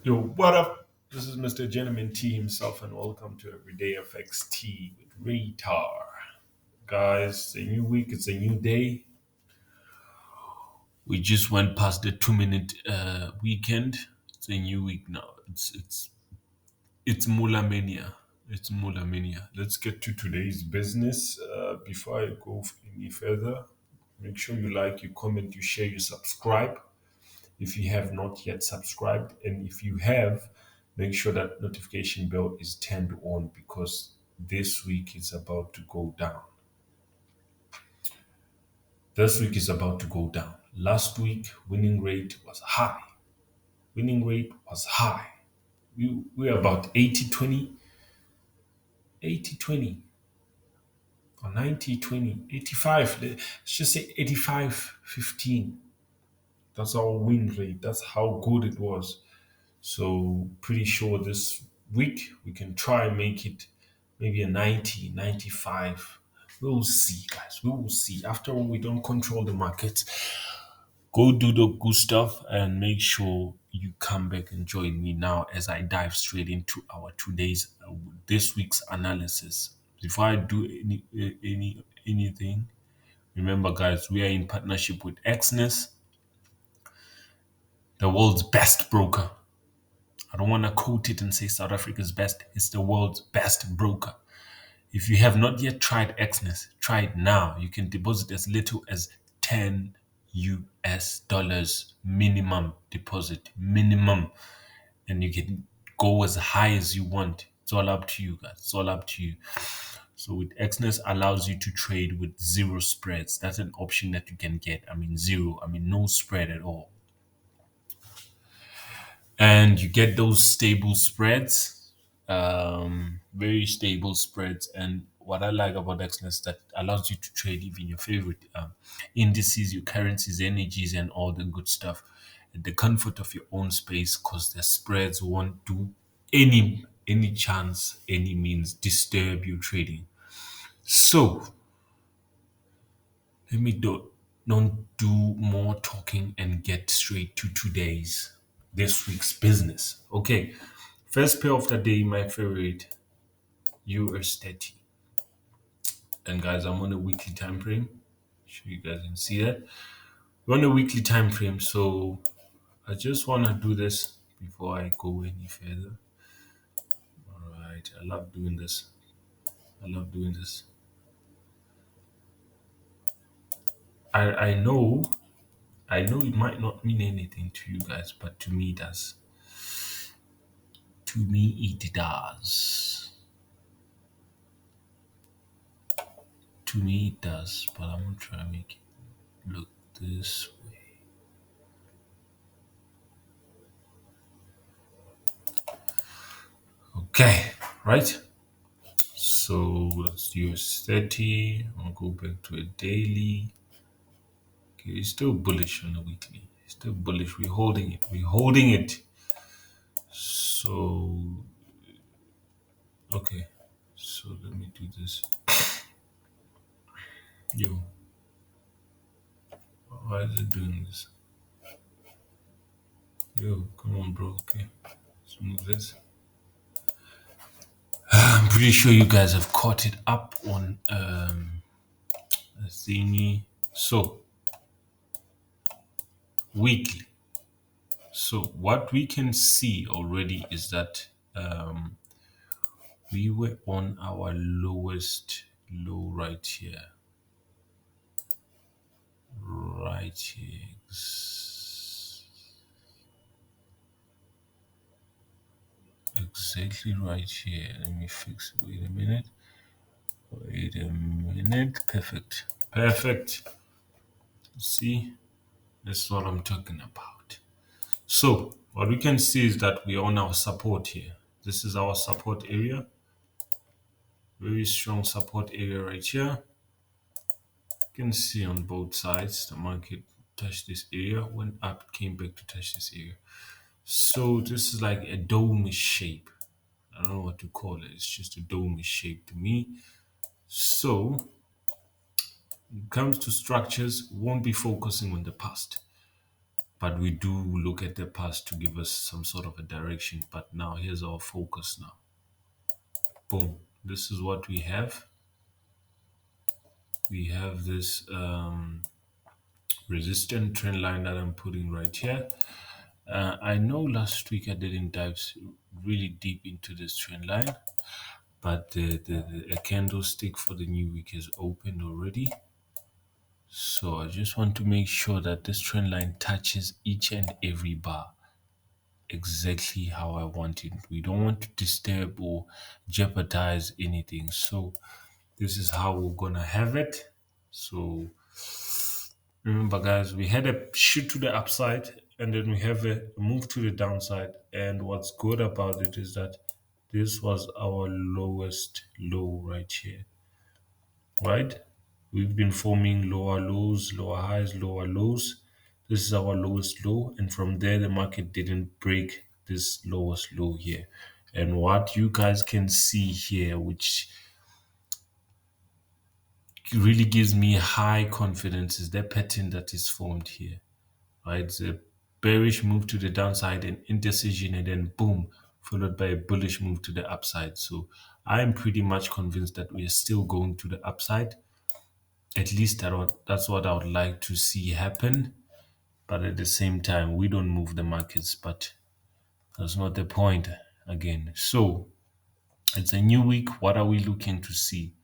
Yo, what up? This is Mr. Gentleman T himself, and welcome to Everyday FX T with Retar. Guys, it's a new week, it's a new day. We just went past the 2 minute weekend. It's a new week now. It's Mula Mania. It's Mula Mania. Let's get to today's business. Before I go any further, make sure you like, you comment, you share, you subscribe if you have not yet subscribed. And if you have, make sure that notification bell is turned on because this week is about to go down. This week is about to go down. Last week, winning rate was high. Winning rate was high. We are about 80-20, 80-20, or 90-20, 85. Let's just say 85-15. That's our win rate. That's how good it was. So pretty sure this week we can try and make it maybe a 90, 95. We'll see, guys. We will see. After all, we don't control the market. Go do the good stuff and make sure you come back and join me now as I dive straight into our this week's analysis. Before I do anything, remember, guys, we are in partnership with EXNESS, the world's best broker. I don't want to quote it and say South Africa's best. It's the world's best broker. If you have not yet tried EXNESS, try it now. You can deposit as little as 10 US dollars minimum deposit, minimum. And you can go as high as you want. It's all up to you, guys. It's all up to you. So with EXNESS allows you to trade with zero spreads. That's an option that you can get. I mean, zero. I mean, no spread at all. And you get those stable spreads, very stable spreads. And what I like about XNES that allows you to trade even your favorite indices, your currencies, energies, and all the good stuff at the comfort of your own space, because the spreads won't do any chance, any means disturb your trading. So let me don't do more talking and get straight to this week's business. Okay, first pair of the day, my favorite, US30. And guys, I'm on a weekly time frame. Sure you guys can see that. We're on a weekly time frame, so I just want to do this before I go any further. All right, I love doing this. I love doing this. I know it might not mean anything to you guys, but to me it does. To me it does. To me it does, but I'm gonna try to make it look this way. Okay, right? So let's do US30. I'll go back to a daily. Okay, it's still bullish on the weekly. It's still bullish. We're holding it. We're holding it. So okay. So let me do this. Yo, why is it doing this? Yo, come on, bro. Okay, let's move this. I'm pretty sure you guys have caught it up on a thingy. So weekly. So what we can see already is that we were on our lowest low right here. Right here. Exactly right here. Let me fix it. Wait a minute. Wait a minute. Perfect. Perfect. See? That's what I'm talking about. So, what we can see is that we are on our support here. This is our support area. Very strong support area right here. You can see on both sides the market touched this area, went up, came back to touch this area. So this is like a dome shape. I don't know what to call it. It's just a dome shape to me. So when it comes to structures, we won't be focusing on the past. but we do look at the past to give us some sort of a direction. But now here's our focus now. Boom. This is what we have. We have this resistant trend line that I'm putting right here. I know last week I didn't dive really deep into this trend line, but the candlestick for the new week is opened already. So I just want to make sure that this trend line touches each and every bar exactly how I want it. We don't want to disturb or jeopardize anything. So this is how we're gonna have it. So remember, guys, we had a shoot to the upside and then we have a move to the downside. And what's good about it is that this was our lowest low right here, right? We've been forming lower lows, lower highs, lower lows. This is our lowest low. And from there, the market didn't break this lowest low here. And what you guys can see here, which really gives me high confidence, is the pattern that is formed here, right? It's a bearish move to the downside and indecision, and then boom, followed by a bullish move to the upside. So I'm pretty much convinced that we are still going to the upside. At least that's what I would like to see happen. But at the same time, we don't move the markets, but that's not the point again. So it's a new week. What are we looking to see?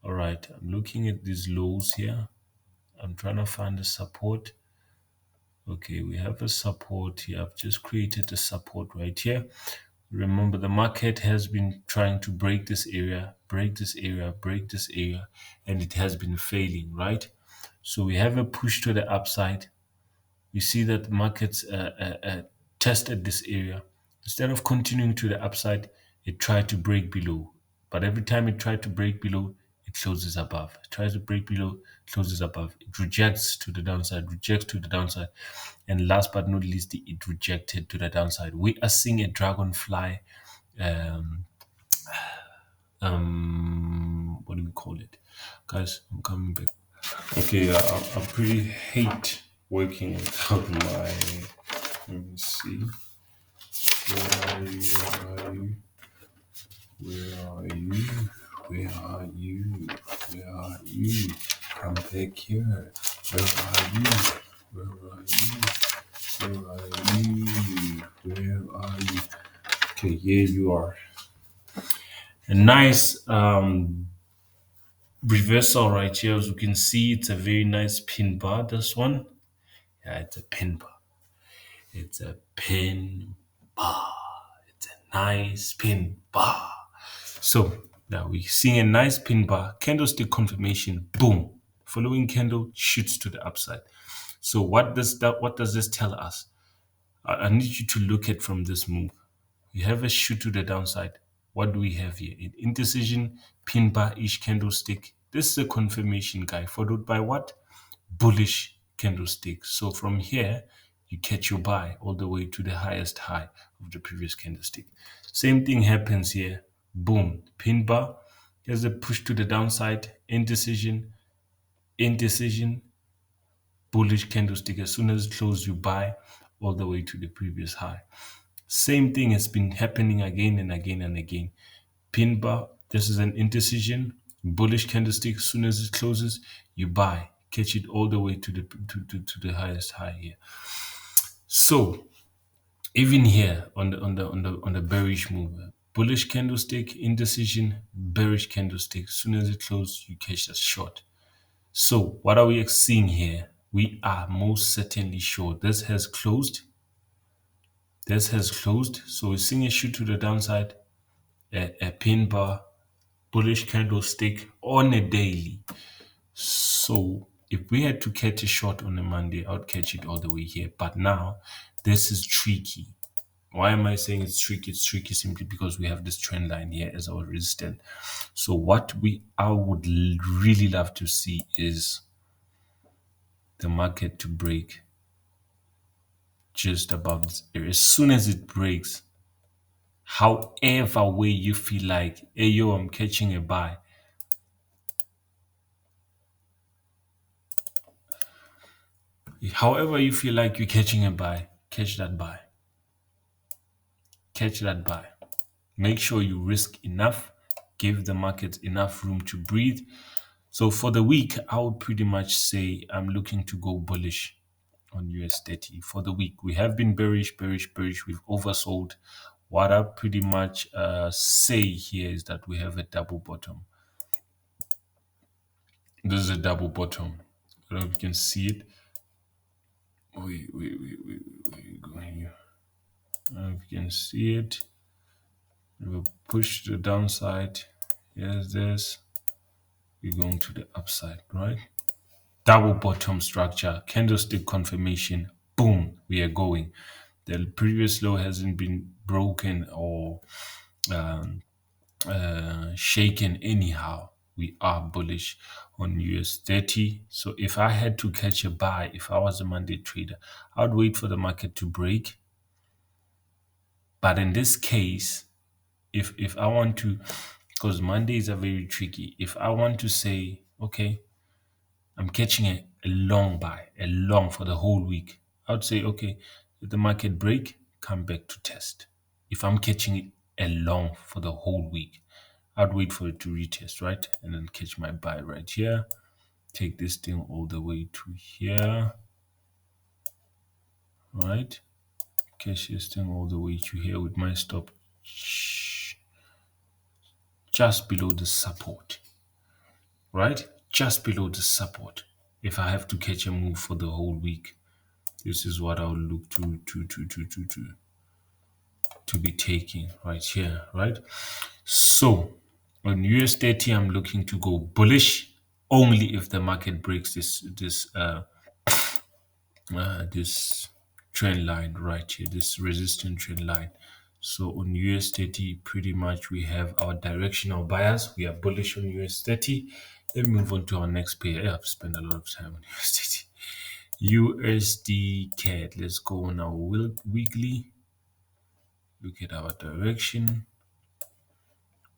All right, I'm looking at these lows here. I'm trying to find the support. Okay, we have a support here. I've just created a support right here. Remember, the market has been trying to break this area, break this area, break this area, and it has been failing, right? So we have a push to the upside. You see that markets tested this area. Instead of continuing to the upside, it tried to break below. But every time it tried to break below, it closes above. It tries to break below, closes above. It rejects to the downside, rejects to the downside. And last but not least, it rejected to the downside. We are seeing a dragonfly, what do we call it? Guys, I'm coming back. Okay, I pretty hate working without my. Let me see. Where are you? Where are you? Where are you? Where are you? Where are you? Come back here. Where are you? Where are you? Where are you? Where are you? Okay, here you are. A nice reversal right here. As you can see, it's a very nice pin bar. This one, yeah, it's a pin bar. It's a pin bar. It's a nice pin bar. So now we're seeing a nice pin bar, candlestick confirmation, boom. Following candle shoots to the upside. So what does this tell us? I need you to look at from this move. We have a shoot to the downside. What do we have here? An indecision, pin bar-ish candlestick. This is a confirmation, guy, followed by what? Bullish candlestick. So from here, you catch your buy all the way to the highest high of the previous candlestick. Same thing happens here. Boom, pin bar. Here's a push to the downside, indecision, indecision, bullish candlestick. As soon as it closes, you buy all the way to the previous high. Same thing has been happening again and again and again. Pin bar, this is an indecision, bullish candlestick. As soon as it closes, you buy, catch it all the way to the highest high here. So even here on the bearish move, bullish candlestick, indecision, bearish candlestick. As soon as it closes, you catch that short. So what are we seeing here? We are most certainly sure this has closed. This has closed. So we're seeing a shoot to the downside, a pin bar, bullish candlestick on a daily. So if we had to catch a short on a Monday, I would catch it all the way here. But now this is tricky. Why am I saying it's tricky? It's tricky simply because we have this trend line here as our resistance. So what I would really love to see is the market to break just above this area. As soon as it breaks, however way you feel like, hey yo, I'm catching a buy. However you feel like you're catching a buy, catch that buy. Catch that buy. Make sure you risk enough, give the market enough room to breathe. So for the week, I would pretty much say I'm looking to go bullish on US30 for the week. We have been bearish, bearish, bearish. We've oversold. What I pretty much say here is that we have a double bottom. This is a double bottom. I don't know if you can see it. Wait, going here. I don't know if you can see it. We'll push the downside. Here's this. We're going to the upside, right? Double bottom structure, candlestick confirmation, boom, we are going. The previous low hasn't been broken or shaken anyhow. We are bullish on US30. So if I had to catch a buy, if I was a Monday trader, I would wait for the market to break. But in this case, if I want to, because Mondays are very tricky, if I want to say, okay, I'm catching a long buy, a long for the whole week. I would say, okay, if the market break, come back to test. If I'm catching it a long for the whole week, I'd wait for it to retest, right? And then catch my buy right here. Take this thing all the way to here, right? Catch this thing all the way to here with my stop just below the support, right? Just below the support. If I have to catch a move for the whole week, this is what I'll look to be taking right here, right? So on US30, I'm looking to go bullish only if the market breaks this trend line right here, this resistance trend line. So on US30, pretty much we have our directional bias. We are bullish on US30. Let me move on to our next pair. I've spent a lot of time on USDT. Usdcad. Let's go on our weekly. Look at our direction.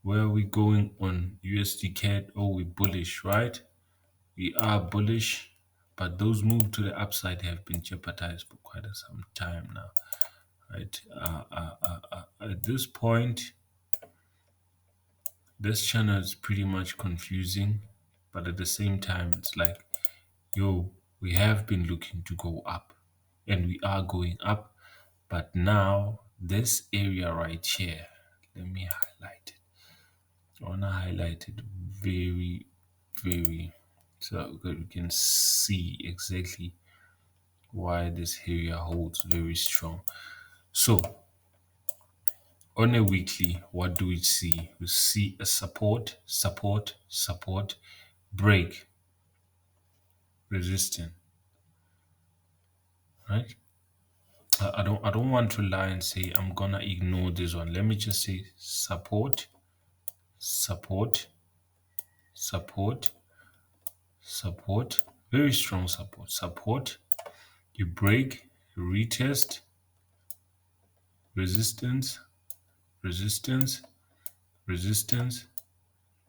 Where are we going on USDcad? Oh, we're bullish, right? We are bullish, but those moves to the upside have been jeopardized for quite some time now, right? At this point, this channel is pretty much confusing, but at the same time, it's like, yo, we have been looking to go up, and we are going up, but now this area right here, let me highlight it. I want to highlight it very so that you can see exactly why this area holds very strong. So on a weekly, what do we see? We see a support, break, resistance, right? I don't want to lie and say I'm gonna ignore this one. Let me just say support, support, support, support, very strong support, you break, retest, resistance, resistance, resistance,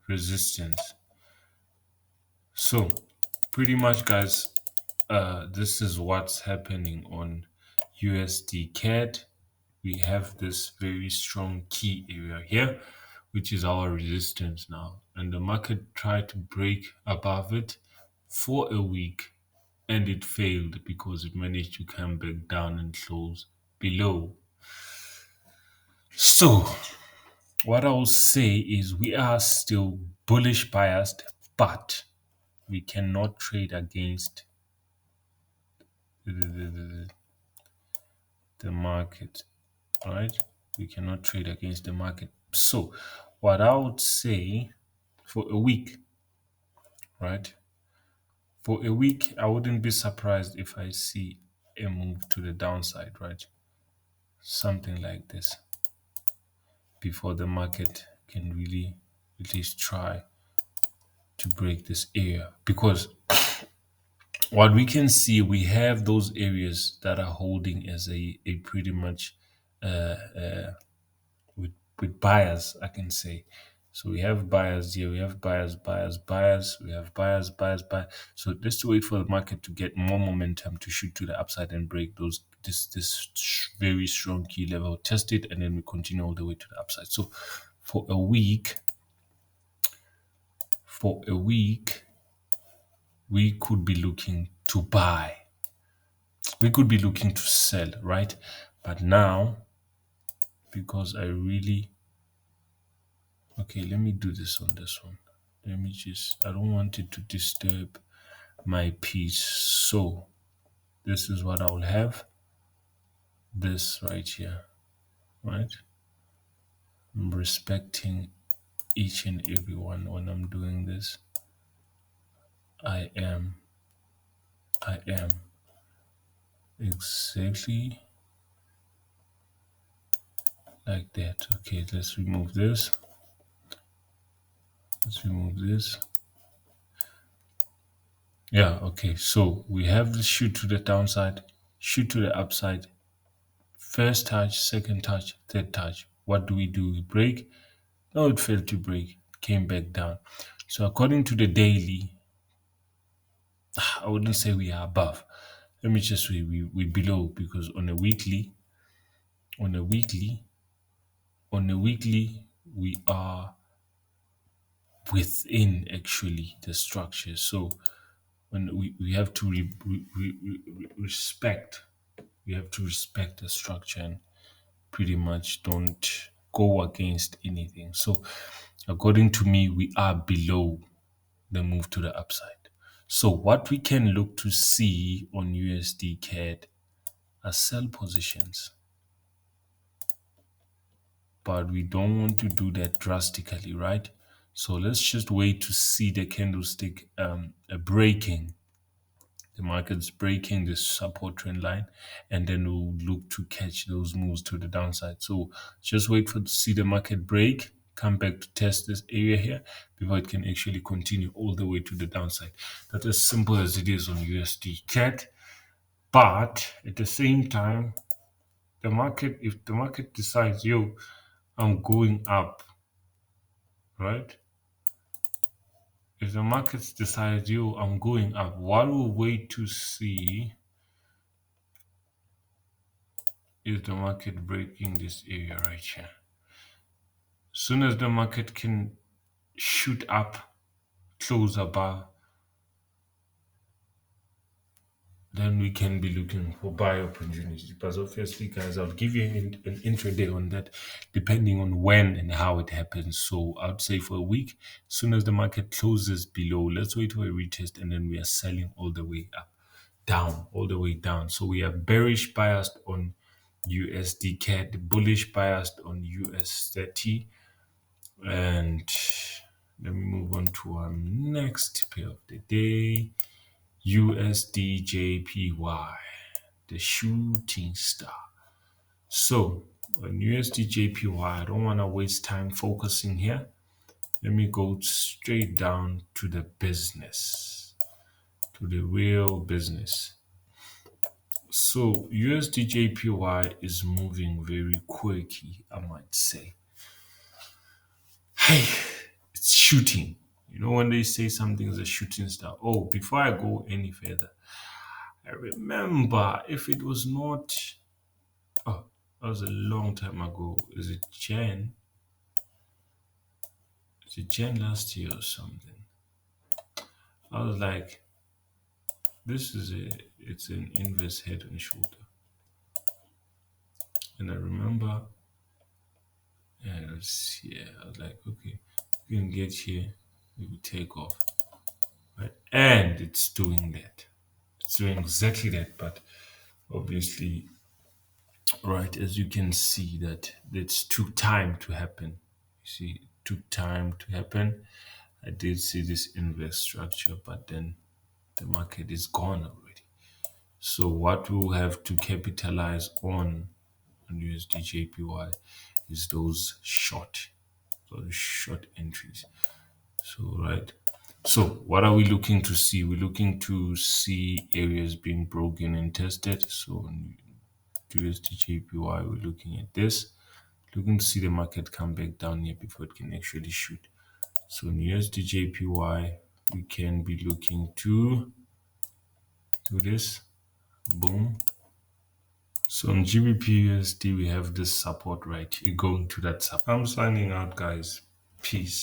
resistance. So pretty much, guys, this is what's happening on USDCAD. We have this very strong key area here, which is our resistance now. And the market tried to break above it for a week, and it failed because it managed to come back down and close below. So what I will say is we are still bullish biased, but we cannot trade against the market, right? We cannot trade against the market. So what I would say for a week, right? For a week, I wouldn't be surprised if I see a move to the downside, right? Something like this before the market can really at least try to break this area, because what we can see, we have those areas that are holding as a pretty much with buyers, I can say. So we have buyers here, we have buyers, we have buyers. So let's wait for the market to get more momentum to shoot to the upside and break this very strong key level, test it, and then we continue all the way to the upside. So for a week, we could be looking to buy. We could be looking to sell, right? But now, because okay, let me do this on this one. I don't want it to disturb my piece. So this is what I'll have. This right here, right? I'm respecting each and every one when I'm doing this. I am exactly like that. Okay, let's remove this. Yeah, okay. So we have the shoot to the downside, shoot to the upside, first touch, second touch, third touch. What do? We break. No, it failed to break, came back down. So according to the daily, I wouldn't say we are above. Let me just say we below, because on a weekly, we are within actually the structure. So when we have to respect, we have to respect the structure and pretty much don't go against anything. So according to me, we are below the move to the upside. So what we can look to see on USDcad are sell positions, but we don't want to do that drastically, right? So let's just wait to see the candlestick breaking. The market's breaking this support trend line, and then we'll look to catch those moves to the downside. So just wait for to see the market break, come back to test this area here before it can actually continue all the way to the downside. That's as simple as it is on USDCAD. But at the same time, if the market decides, yo, I'm going up, right? If the market decides, yo, I'm going up, what we'll wait to see is the market breaking this area right here. Soon as the market can shoot up, close above, then we can be looking for buy opportunities. But obviously, guys, I'll give you an intraday on that, depending on when and how it happens. So I'd say for a week, as soon as the market closes below, let's wait for a retest, and then we are selling all the way up, down, all the way down. So we are bearish biased on USDCAD, bullish biased on US30, and let me move on to our next pair of the day, Usdjpy, the shooting star. So on Usdjpy, I don't want to waste time focusing here. Let me go straight down to the business, to the real business. So USDJPY is moving very quickly, I might say. Hey, it's shooting. You know when they say something is a shooting star. Oh, before I go any further, I remember if it was not, oh, that was a long time ago. Is it Jan? Is it Jan last year or something? I was like, it's an inverse head and shoulder. And I remember, yeah, I was like, okay, you can get here, we will take off. Right? And it's doing that. It's doing exactly that, but obviously, right, as you can see that took time to happen. You see, it took time to happen. I did see this inverse structure, but then the market is gone already. So what we'll have to capitalize on USDJPY is those short entries. So right. So what are we looking to see? We're looking to see areas being broken and tested. So on USDJPY, we're looking at this. looking to see the market come back down here before it can actually shoot. So in USDJPY, we can be looking to do this. Boom. So on Gbpusd, we have this support right here. Going to that support. I'm signing out, guys. Peace.